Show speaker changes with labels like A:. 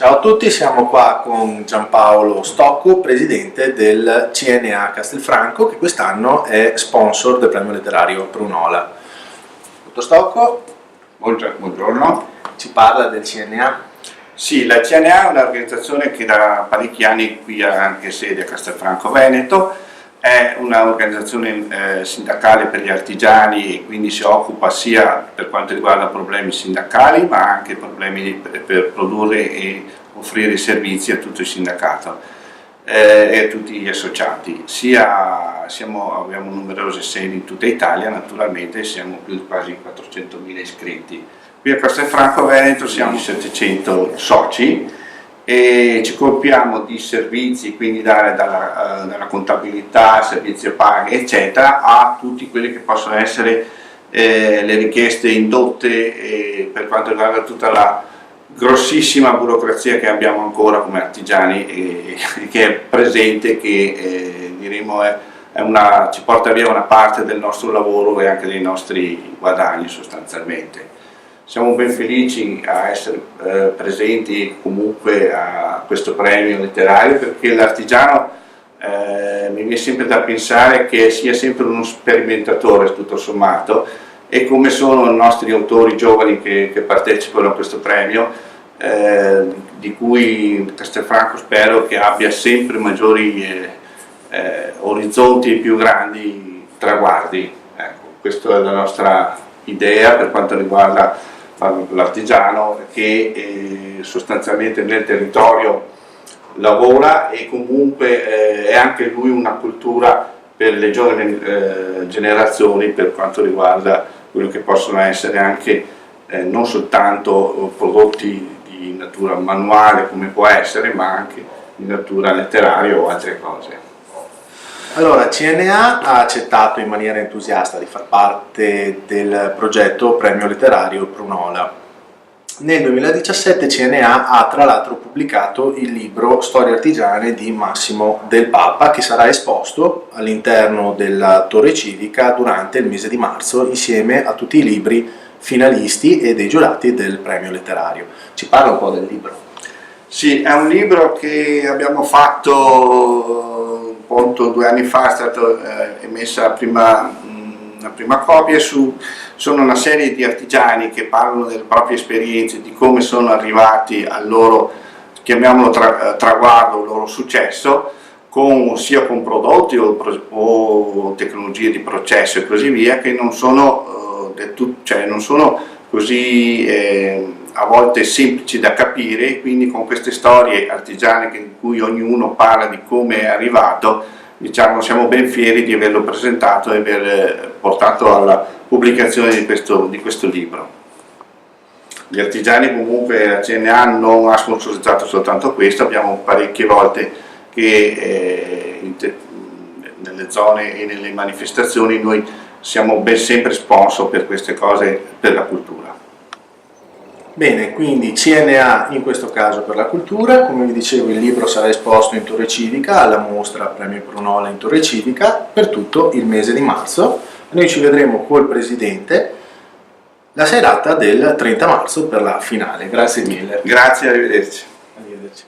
A: Ciao a tutti, siamo qua con Giampaolo Stocco, presidente del CNA Castelfranco, che quest'anno è sponsor del premio letterario Prunola. Dottor Stocco,
B: buongiorno.
A: Ci parla del CNA?
B: Sì, la CNA è un'organizzazione che da parecchi anni qui ha anche sede a Castelfranco Veneto, è un'organizzazione sindacale per gli artigiani e quindi si occupa sia per quanto riguarda problemi sindacali ma anche problemi per produrre e offrire servizi a tutto il sindacato e a tutti gli associati. Abbiamo numerose sedi in tutta Italia, naturalmente siamo più di quasi 400.000 iscritti. Qui a Castelfranco Veneto siamo 700 soci e ci occupiamo di servizi, quindi dalla contabilità, servizi a paghe eccetera, a tutti quelli che possono essere le richieste indotte per quanto riguarda tutta la grossissima burocrazia che abbiamo ancora come artigiani e che è presente, che diremo ci porta via una parte del nostro lavoro e anche dei nostri guadagni sostanzialmente. Siamo ben felici a essere presenti comunque a questo premio letterario, perché l'artigiano mi viene sempre da pensare che sia sempre uno sperimentatore tutto sommato, e come sono i nostri autori giovani che partecipano a questo premio, di cui Castelfranco spero che abbia sempre maggiori orizzonti e più grandi traguardi. Ecco, questa è la nostra idea per quanto riguarda l'artigiano che sostanzialmente nel territorio lavora e comunque è anche lui una cultura per le giovani generazioni per quanto riguarda quello che possono essere anche non soltanto prodotti di natura manuale come può essere, ma anche di natura letteraria o altre cose.
A: Allora, CNA ha accettato in maniera entusiasta di far parte del progetto Premio Letterario Prunola. Nel 2017 CNA ha tra l'altro pubblicato il libro Storie artigiane di Massimo Del Papa, che sarà esposto all'interno della Torre Civica durante il mese di marzo insieme a tutti i libri finalisti e dei giurati del Premio Letterario. Ci parla un po' del libro?
B: Sì, è un libro che abbiamo fatto 2 anni fa, è stata emessa la prima copia. Sono una serie di artigiani che parlano delle proprie esperienze, di come sono arrivati al loro, chiamiamolo traguardo, il loro successo, sia con prodotti o tecnologie di processo e così via, che non sono, non sono così a volte semplici da capire, quindi con queste storie artigiane in cui ognuno parla di come è arrivato, diciamo, siamo ben fieri di averlo presentato e aver portato alla pubblicazione di questo libro. Gli artigiani comunque a CNA non ha sponsorizzato soltanto questo, abbiamo parecchie volte che nelle zone e nelle manifestazioni noi siamo sempre sponsor per queste cose per la cultura.
A: Bene, quindi CNA in questo caso per la cultura. Come vi dicevo, il libro sarà esposto in Torre Civica, alla mostra Premio Prunola in Torre Civica, per tutto il mese di marzo. Noi ci vedremo col Presidente la serata del 30 marzo per la finale. Grazie mille.
B: Grazie, arrivederci.
A: Arrivederci.